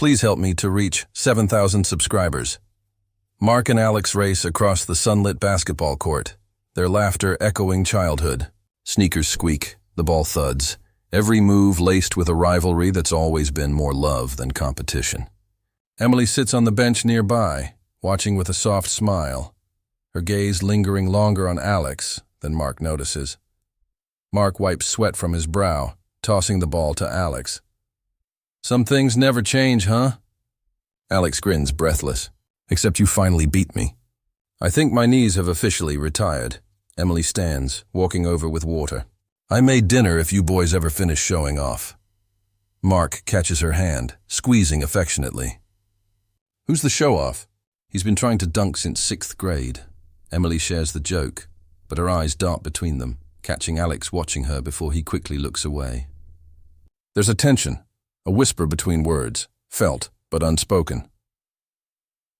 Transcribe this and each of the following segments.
Please help me to reach 7,000 subscribers. Mark and Alex race across the sunlit basketball court, their laughter echoing childhood. Sneakers squeak, the ball thuds, every move laced with a rivalry that's always been more love than competition. Emily sits on the bench nearby, watching with a soft smile, her gaze lingering longer on Alex than Mark notices. Mark wipes sweat from his brow, tossing the ball to Alex. Some things never change, huh? Alex grins, breathless. Except you finally beat me. I think my knees have officially retired. Emily stands, walking over with water. I made dinner if you boys ever finish showing off. Mark catches her hand, squeezing affectionately. Who's the show-off? He's been trying to dunk since 6th grade. Emily shares the joke, but her eyes dart between them, catching Alex watching her before he quickly looks away. There's a tension, a whisper between words, felt but unspoken.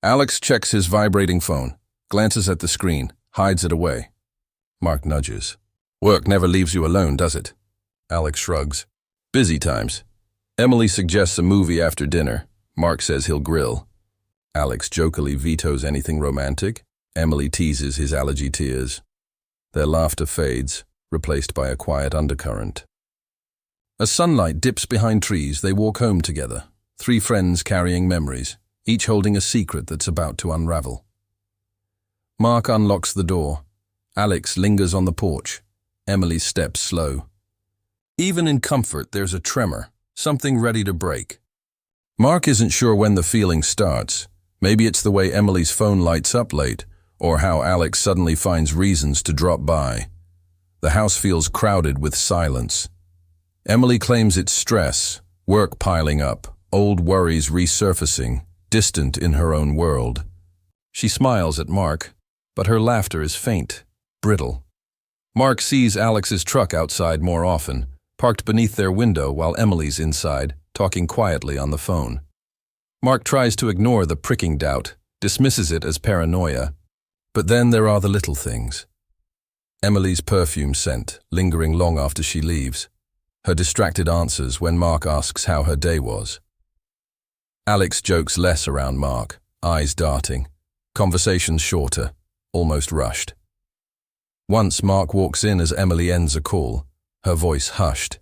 Alex checks his vibrating phone, glances at the screen, hides it away. Mark nudges. Work never leaves you alone, does it? Alex shrugs. Busy times. Emily suggests a movie after dinner. Mark says he'll grill. Alex jokingly vetoes anything romantic. Emily teases his allergy tears. Their laughter fades, replaced by a quiet undercurrent. As sunlight dips behind trees, they walk home together, 3 friends carrying memories, each holding a secret that's about to unravel. Mark unlocks the door. Alex lingers on the porch. Emily's steps slow. Even in comfort, there's a tremor, something ready to break. Mark isn't sure when the feeling starts. Maybe it's the way Emily's phone lights up late, or how Alex suddenly finds reasons to drop by. The house feels crowded with silence. Emily claims it's stress, work piling up, old worries resurfacing, distant in her own world. She smiles at Mark, but her laughter is faint, brittle. Mark sees Alex's truck outside more often, parked beneath their window while Emily's inside, talking quietly on the phone. Mark tries to ignore the pricking doubt, dismisses it as paranoia. But then there are the little things. Emily's perfume scent, lingering long after she leaves. Her distracted answers when Mark asks how her day was. Alex jokes less around Mark, eyes darting. Conversations shorter, almost rushed. Once Mark walks in as Emily ends a call, her voice hushed.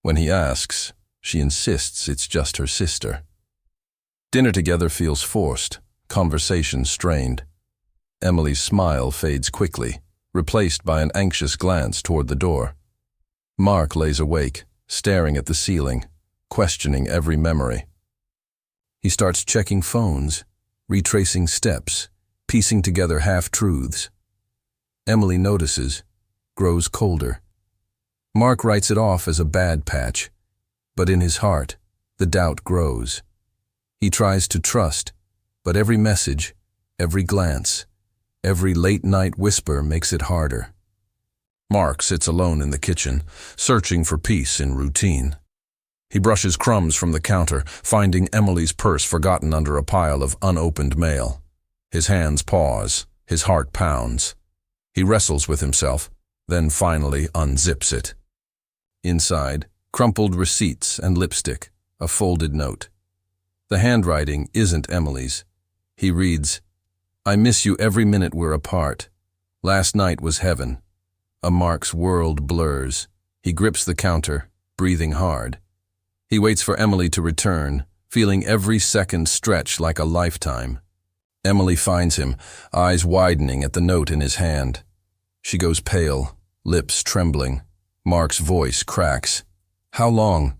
When he asks, she insists it's just her sister. Dinner together feels forced, conversation strained. Emily's smile fades quickly, replaced by an anxious glance toward the door. Mark lays awake, staring at the ceiling, questioning every memory. He starts checking phones, retracing steps, piecing together half-truths. Emily notices, grows colder. Mark writes it off as a bad patch, but in his heart, the doubt grows. He tries to trust, but every message, every glance, every late-night whisper makes it harder. Mark sits alone in the kitchen, searching for peace in routine. He brushes crumbs from the counter, finding Emily's purse forgotten under a pile of unopened mail. His hands pause, his heart pounds. He wrestles with himself, then finally unzips it. Inside, crumpled receipts and lipstick, a folded note. The handwriting isn't Emily's. He reads, I miss you every minute we're apart. Last night was heaven. Mark's world blurs. He grips the counter, breathing hard. He waits for Emily to return, feeling every second stretch like a lifetime. Emily finds him, eyes widening at the note in his hand. She goes pale, lips trembling. Mark's voice cracks. How long?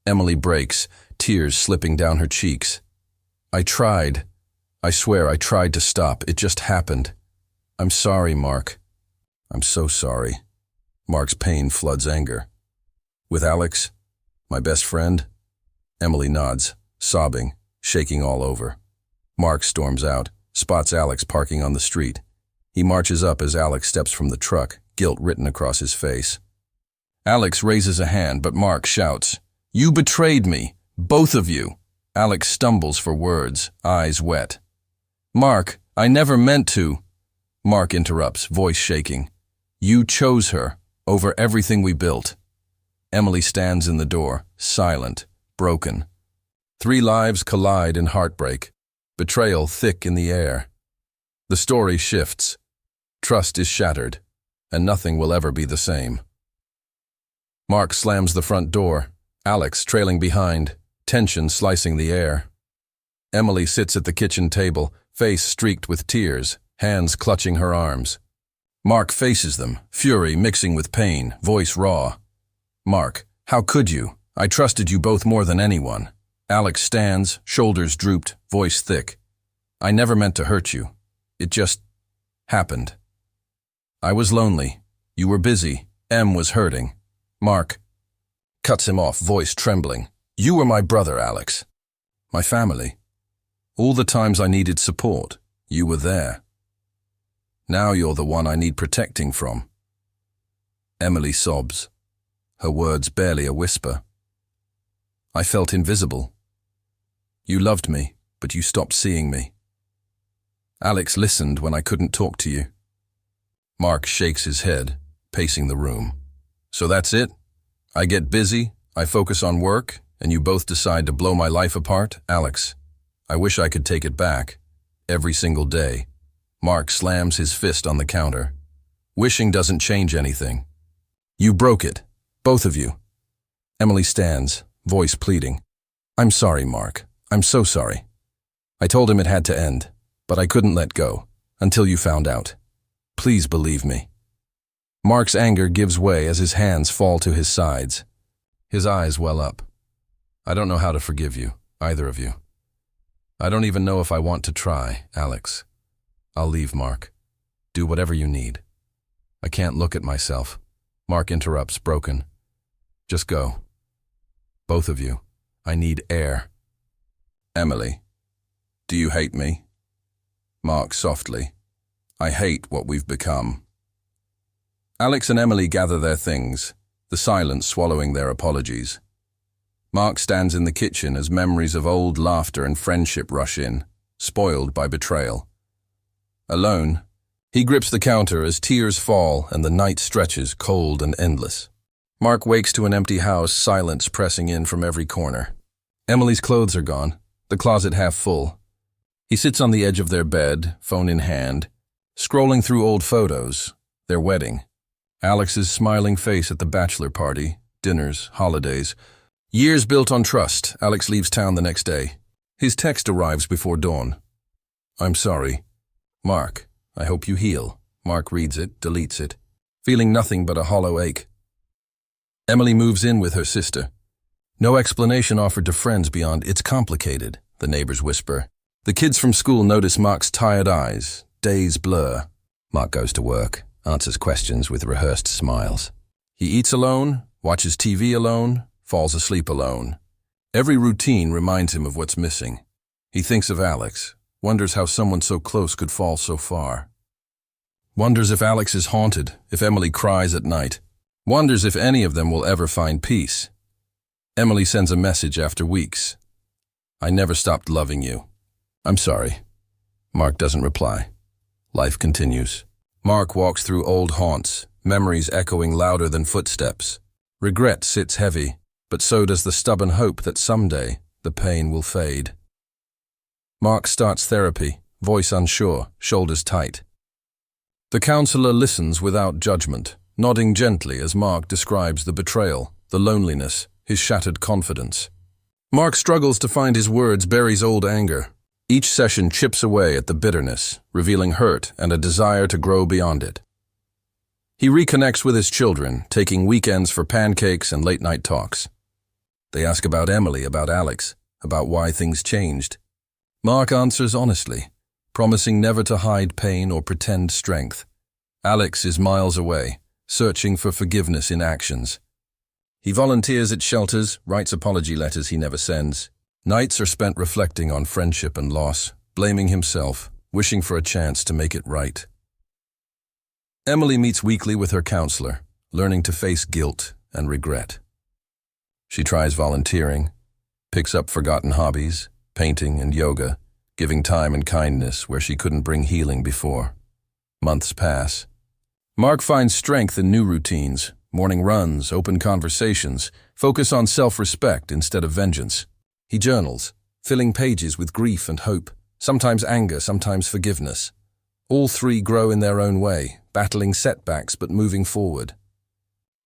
Emily breaks, tears slipping down her cheeks. I tried. I swear I tried to stop. It just happened. I'm sorry, Mark. I'm so sorry. Mark's pain floods anger. With Alex, my best friend? Emily nods, sobbing, shaking all over. Mark storms out, spots Alex parking on the street. He marches up as Alex steps from the truck, guilt written across his face. Alex raises a hand, but Mark shouts, You betrayed me, both of you. Alex stumbles for words, eyes wet. Mark, I never meant to. Mark interrupts, voice shaking. You chose her, over everything we built. Emily stands in the door, silent, broken. Three lives collide in heartbreak, betrayal thick in the air. The story shifts. Trust is shattered, and nothing will ever be the same. Mark slams the front door, Alex trailing behind, tension slicing the air. Emily sits at the kitchen table, face streaked with tears, hands clutching her arms. Mark faces them, fury mixing with pain, voice raw. Mark, how could you? I trusted you both more than anyone. Alex stands, shoulders drooped, voice thick. I never meant to hurt you. It just happened. I was lonely. You were busy. Em was hurting. Mark cuts him off, voice trembling. You were my brother, Alex. My family. All the times I needed support, you were there. Now you're the one I need protecting from. Emily sobs, her words barely a whisper. I felt invisible. You loved me, but you stopped seeing me. Alex listened when I couldn't talk to you. Mark shakes his head, pacing the room. So that's it? I get busy, I focus on work, and you both decide to blow my life apart? Alex, I wish I could take it back. Every single day. Mark slams his fist on the counter. Wishing doesn't change anything. You broke it. Both of you. Emily stands, voice pleading. I'm sorry, Mark. I'm so sorry. I told him it had to end, but I couldn't let go, until you found out. Please believe me. Mark's anger gives way as his hands fall to his sides. His eyes well up. I don't know how to forgive you, either of you. I don't even know if I want to try, Alex. I'll leave, Mark. Do whatever you need. I can't look at myself. Mark interrupts, broken. Just go. Both of you. I need air. Emily, do you hate me? Mark softly. I hate what we've become. Alex and Emily gather their things, the silence swallowing their apologies. Mark stands in the kitchen as memories of old laughter and friendship rush in, spoiled by betrayal. Alone, he grips the counter as tears fall and the night stretches cold and endless. Mark wakes to an empty house, silence pressing in from every corner. Emily's clothes are gone, the closet half full. He sits on the edge of their bed, phone in hand, scrolling through old photos, their wedding. Alex's smiling face at the bachelor party, dinners, holidays. Years built on trust. Alex leaves town the next day. His text arrives before dawn. I'm sorry. Mark, I hope you heal. Mark reads it, deletes it, feeling nothing but a hollow ache. Emily moves in with her sister. No explanation offered to friends beyond, it's complicated, the neighbors whisper. The kids from school notice Mark's tired eyes, days blur. Mark goes to work, answers questions with rehearsed smiles. He eats alone, watches TV alone, falls asleep alone. Every routine reminds him of what's missing. He thinks of Alex, wonders how someone so close could fall so far. Wonders if Alex is haunted, if Emily cries at night. Wonders if any of them will ever find peace. Emily sends a message after weeks. I never stopped loving you. I'm sorry. Mark doesn't reply. Life continues. Mark walks through old haunts, memories echoing louder than footsteps. Regret sits heavy, but so does the stubborn hope that someday the pain will fade. Mark starts therapy, voice unsure, shoulders tight. The counselor listens without judgment, nodding gently as Mark describes the betrayal, the loneliness, his shattered confidence. Mark struggles to find his words, buries old anger. Each session chips away at the bitterness, revealing hurt and a desire to grow beyond it. He reconnects with his children, taking weekends for pancakes and late-night talks. They ask about Emily, about Alex, about why things changed. Mark answers honestly, promising never to hide pain or pretend strength. Alex is miles away, searching for forgiveness in actions. He volunteers at shelters, writes apology letters he never sends. Nights are spent reflecting on friendship and loss, blaming himself, wishing for a chance to make it right. Emily meets weekly with her counselor, learning to face guilt and regret. She tries volunteering, picks up forgotten hobbies, painting and yoga, giving time and kindness where she couldn't bring healing before. Months pass. Mark finds strength in new routines, morning runs, open conversations, focus on self-respect instead of vengeance. He journals, filling pages with grief and hope, sometimes anger, sometimes forgiveness. All three grow in their own way, battling setbacks but moving forward.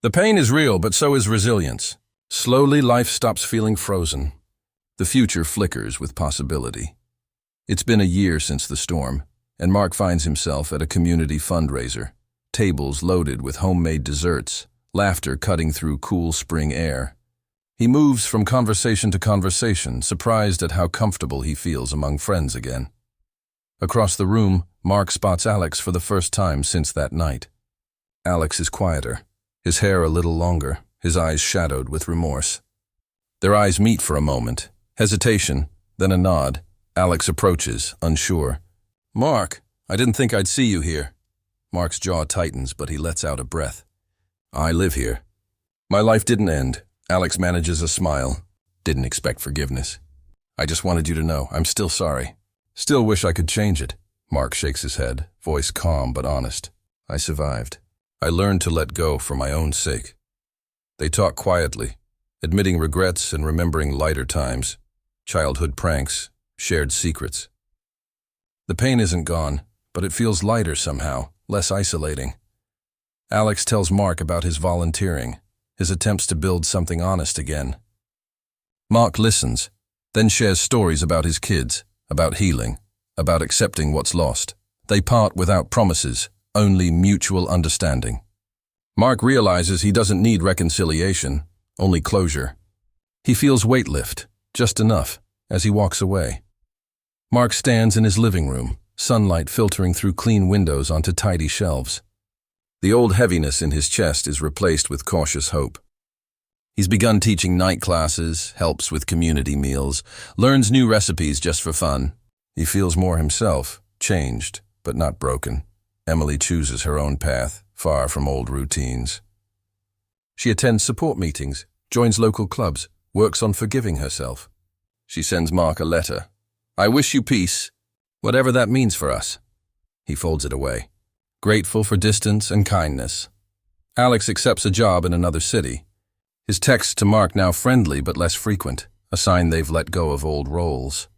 The pain is real, but so is resilience. Slowly, life stops feeling frozen. The future flickers with possibility. It's been a year since the storm, and Mark finds himself at a community fundraiser. Tables loaded with homemade desserts, laughter cutting through cool spring air. He moves from conversation to conversation, surprised at how comfortable he feels among friends again. Across the room, Mark spots Alex for the first time since that night. Alex is quieter, his hair a little longer, his eyes shadowed with remorse. Their eyes meet for a moment, hesitation, then a nod. Alex approaches, unsure. "Mark, I didn't think I'd see you here." Mark's jaw tightens, but he lets out a breath. "I live here." "My life didn't end." Alex manages a smile. "Didn't expect forgiveness. I just wanted you to know I'm still sorry. Still wish I could change it." Mark shakes his head, voice calm but honest. "I survived. I learned to let go for my own sake." They talk quietly, admitting regrets and remembering lighter times, childhood pranks, shared secrets. The pain isn't gone, but it feels lighter somehow, less isolating. Alex tells Mark about his volunteering, his attempts to build something honest again. Mark listens, then shares stories about his kids, about healing, about accepting what's lost. They part without promises, only mutual understanding. Mark realizes he doesn't need reconciliation, only closure. He feels weight lift, just enough, as he walks away. Mark stands in his living room, sunlight filtering through clean windows onto tidy shelves. The old heaviness in his chest is replaced with cautious hope. He's begun teaching night classes, helps with community meals, learns new recipes just for fun. He feels more himself, changed, but not broken. Emily chooses her own path, far from old routines. She attends support meetings, joins local clubs, works on forgiving herself. She sends Mark a letter. "I wish you peace, whatever that means for us." He folds it away, grateful for distance and kindness. Alex accepts a job in another city. His texts to Mark now friendly but less frequent, a sign they've let go of old roles.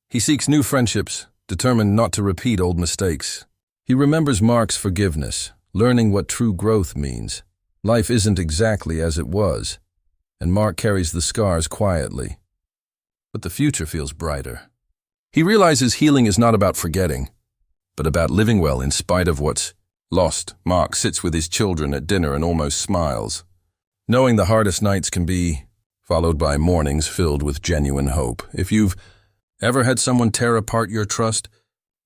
He seeks new friendships, determined not to repeat old mistakes. He remembers Mark's forgiveness, learning what true growth means. Life isn't exactly as it was, and Mark carries the scars quietly. But the future feels brighter. He realizes healing is not about forgetting, but about living well in spite of what's lost. Mark sits with his children at dinner and almost smiles, knowing the hardest nights can be followed by mornings filled with genuine hope. If you've ever had someone tear apart your trust,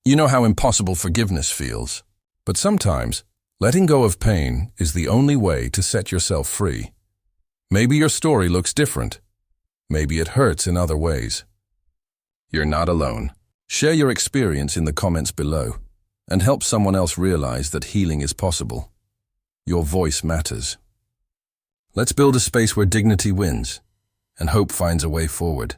you know how impossible forgiveness feels. But sometimes, letting go of pain is the only way to set yourself free. Maybe your story looks different. Maybe it hurts in other ways. You're not alone. Share your experience in the comments below and help someone else realize that healing is possible. Your voice matters. Let's build a space where dignity wins and hope finds a way forward.